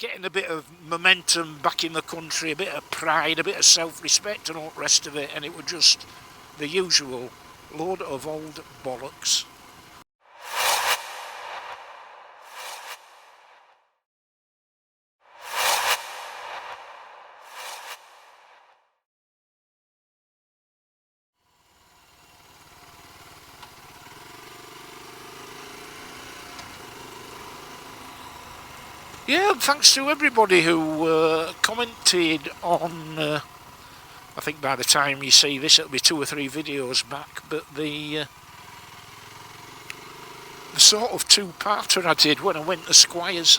getting a bit of momentum back in the country, a bit of pride, a bit of self-respect and all the rest of it, and it was just the usual load of old bollocks. Yeah, thanks to everybody who commented on, I think by the time you see this it'll be 2 or 3 videos back, but the sort of 2-parter I did when I went to Squires,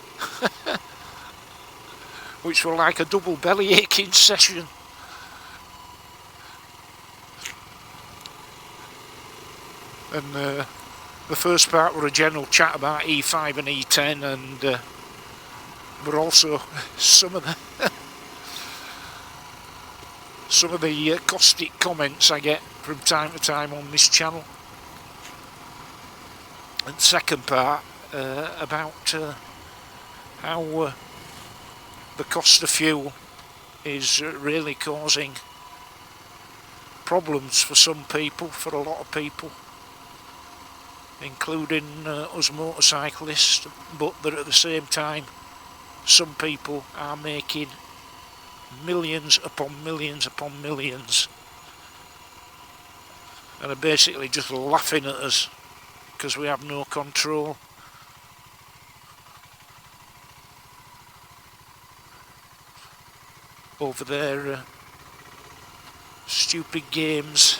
which were like a double belly aching session. And the first part were a general chat about E5 and E10, and but also some of the caustic comments I get from time to time on this channel. And second part about how the cost of fuel is really causing problems for some people, for a lot of people, including us motorcyclists, but that at the same time some people are making millions upon millions upon millions and are basically just laughing at us because we have no control. Over their stupid games.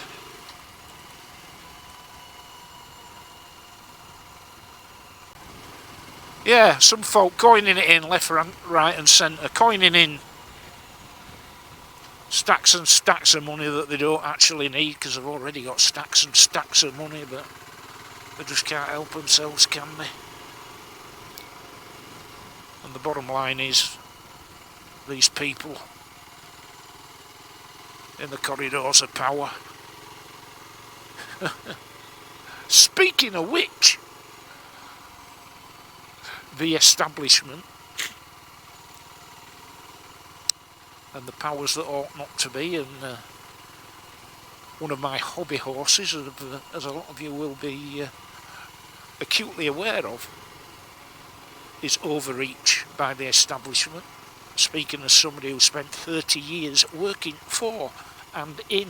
Yeah, some folk coining it in left, right and centre, coining in stacks and stacks of money that they don't actually need because they've already got stacks and stacks of money, but they just can't help themselves, can they? And the bottom line is, these people in the corridors of power. Speaking of which, the establishment and the powers that ought not to be, and one of my hobby horses, as a lot of you will be acutely aware of, is overreach by the establishment. Speaking as somebody who spent 30 years working for and in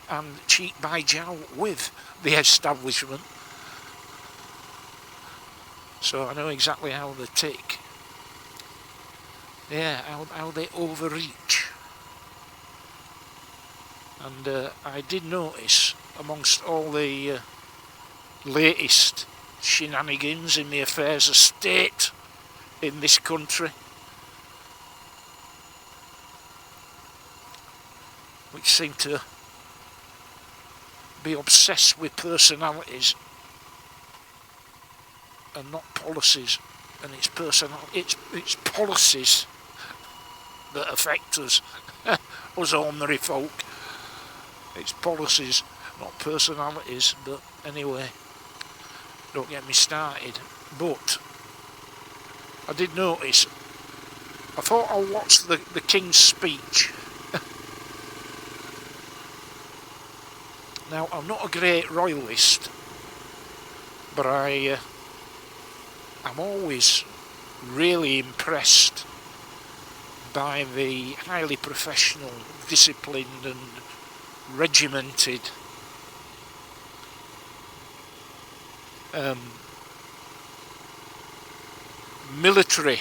and cheek by jowl with the establishment, so I know exactly how they tick. Yeah, how they overreach. And I did notice, amongst all the latest shenanigans in the affairs of state in this country, which seem to be obsessed with personalities and not policies, and it's policies that affect us, us ordinary folk. It's policies, not personalities. But anyway, don't get me started. But I did notice, I thought I watched the King's speech. Now, I'm not a great royalist, but I'm always really impressed by the highly professional, disciplined and regimented military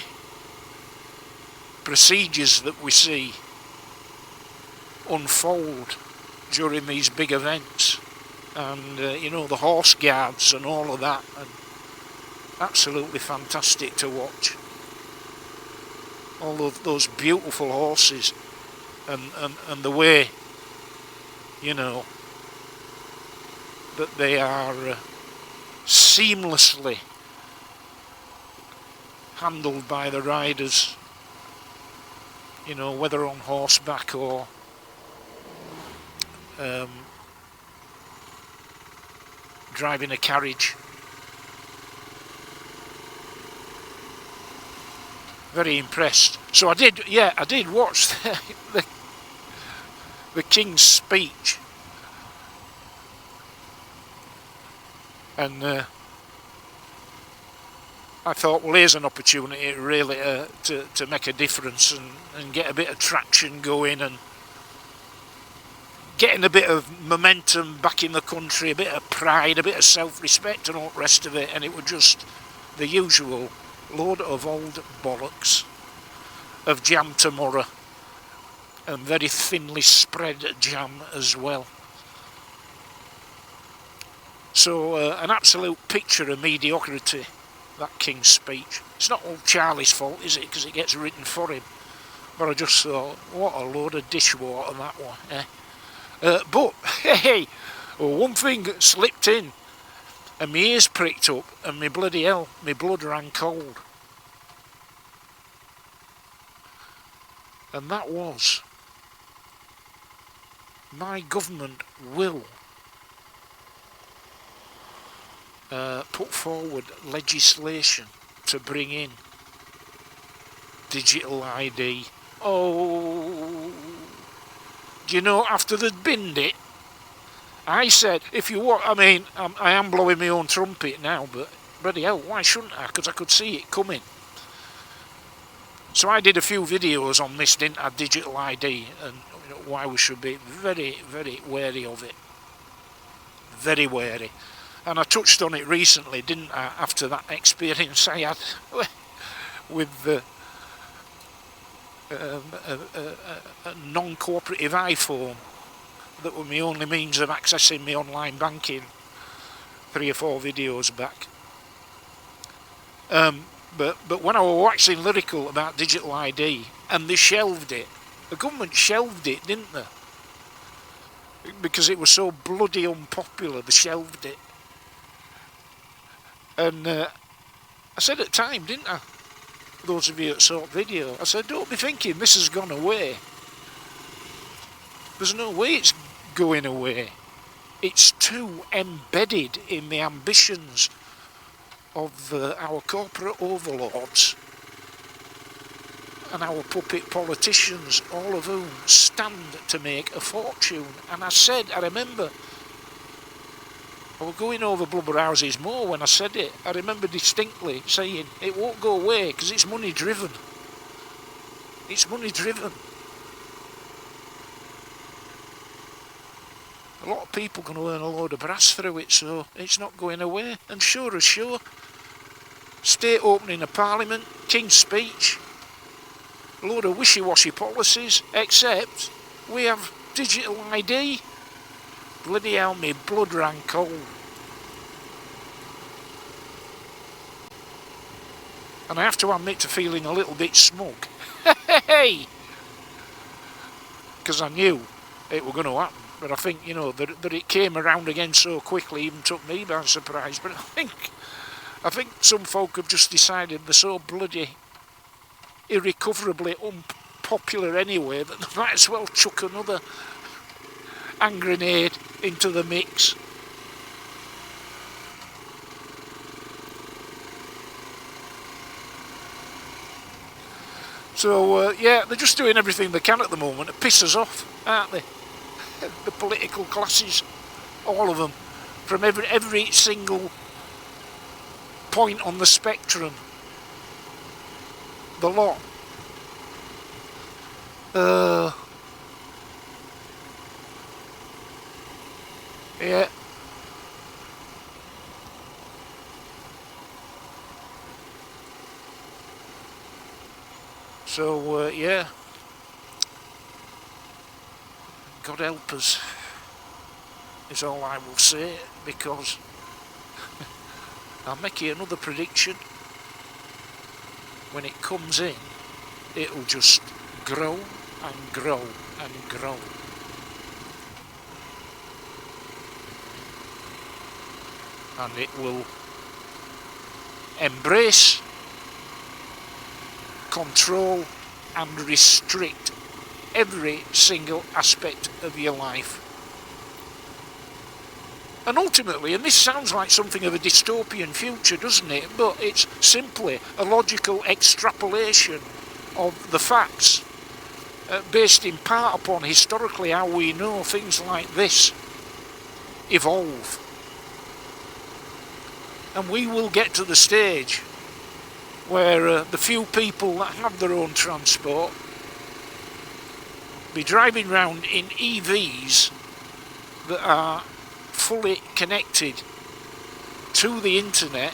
procedures that we see unfold during these big events, and you know, the horse guards and all of that, and absolutely fantastic to watch. All of those beautiful horses, and the way, you know, that they are seamlessly handled by the riders, you know, whether on horseback or driving a carriage. Very impressed. So I did watch the King's speech, and I thought, well, here's an opportunity really to make a difference and get a bit of traction going and getting a bit of momentum back in the country, a bit of pride, a bit of self-respect and all the rest of it. And it was just the usual load of old bollocks of jam tomorrow, and very thinly spread jam as well. So an absolute picture of mediocrity, that King's speech. It's not all Charlie's fault, is it, because it gets written for him. But I just thought, what a load of dishwater that one, eh? But, hey, one thing slipped in, and my ears pricked up, and my bloody hell, my blood ran cold. And that was, my government will put forward legislation to bring in digital ID. Oh, do you know, after they'd binned it, I said, if you want, I mean, I am blowing my own trumpet now, but bloody hell, why shouldn't I? Because I could see it coming. So I did a few videos on this, didn't I, digital ID, and you know, why we should be very, very wary of it. Very wary. And I touched on it recently, didn't I, after that experience I had with the a non-cooperative iPhone that were my only means of accessing my online banking 3 or 4 videos back. But when I was waxing lyrical about digital ID, and they shelved it, the government shelved it, didn't they? Because it was so bloody unpopular, they shelved it. And I said at the time, didn't I? Those of you that saw the video, I said, don't be thinking this has gone away. There's no way it's going away. It's too embedded in the ambitions of our corporate overlords and our puppet politicians, all of whom stand to make a fortune. And I remember, I was going over blubber houses more when I said it. I remember distinctly saying, it won't go away because it's money driven. It's money driven. A lot of people are going to earn a load of brass through it, so it's not going away. And sure as sure, state opening of Parliament, King's speech, a load of wishy-washy policies, except we have digital ID. Bloody hell, me blood ran cold. And I have to admit to feeling a little bit smug. Hey! Because I knew it was going to happen. But I think, you know, that it came around again so quickly even took me by surprise. But I think some folk have just decided they're so bloody irrecoverably unpopular anyway that they might as well chuck another hand grenade into the mix. So, yeah, they're just doing everything they can at the moment to piss us off, aren't they? The political classes, all of them, from every single point on the spectrum. The lot. Yeah. So, yeah. God help us, is all I will say, because I'll make you another prediction. When it comes in, it'll just grow and grow and grow. And it will embrace, control and restrict every single aspect of your life. And ultimately, and this sounds like something of a dystopian future, doesn't it? But it's simply a logical extrapolation of the facts, based in part upon historically how we know things like this evolve. And we will get to the stage where the few people that have their own transport be driving around in EVs that are fully connected to the internet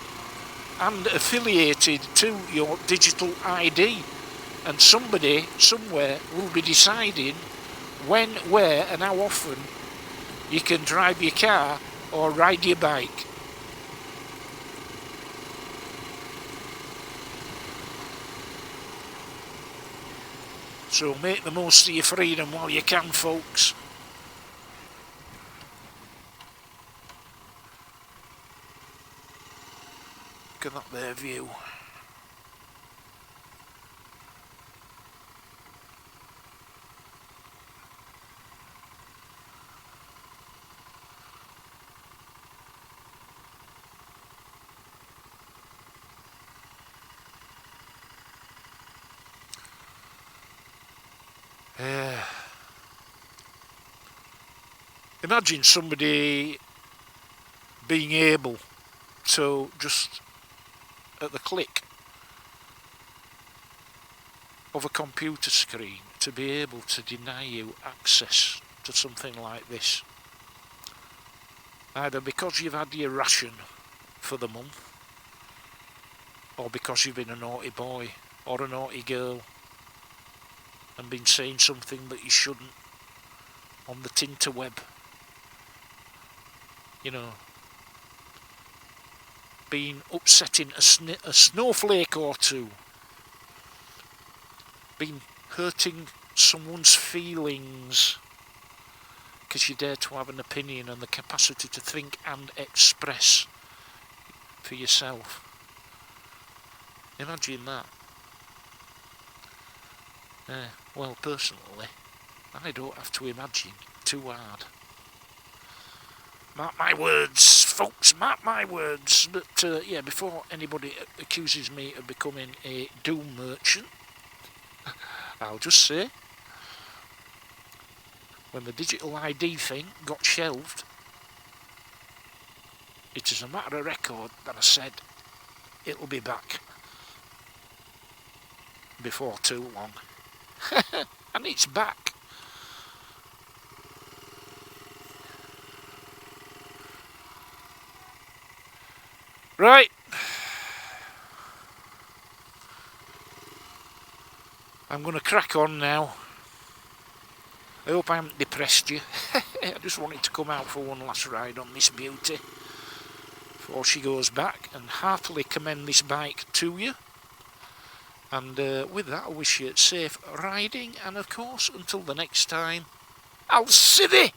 and affiliated to your digital ID, and somebody somewhere will be deciding when, where and how often you can drive your car or ride your bike. So make the most of your freedom while you can, folks. Look at that there view. Imagine somebody being able to just at the click of a computer screen to be able to deny you access to something like this, either because you've had your ration for the month, or because you've been a naughty boy or a naughty girl and been saying something that you shouldn't on the tinterweb. You know, been upsetting a snowflake or two, been hurting someone's feelings because you dare to have an opinion and the capacity to think and express for yourself. Imagine that. Well, personally, I don't have to imagine too hard. Mark my words, folks, mark my words. But yeah, before anybody accuses me of becoming a doom merchant, I'll just say, when the digital ID thing got shelved, it is a matter of record that I said it'll be back before too long. And it's back. Right. I'm going to crack on now. I hope I haven't depressed you. I just wanted to come out for one last ride on this beauty before she goes back, and heartily commend this bike to you. And with that, I wish you safe riding, and of course, until the next time, I'll see thee!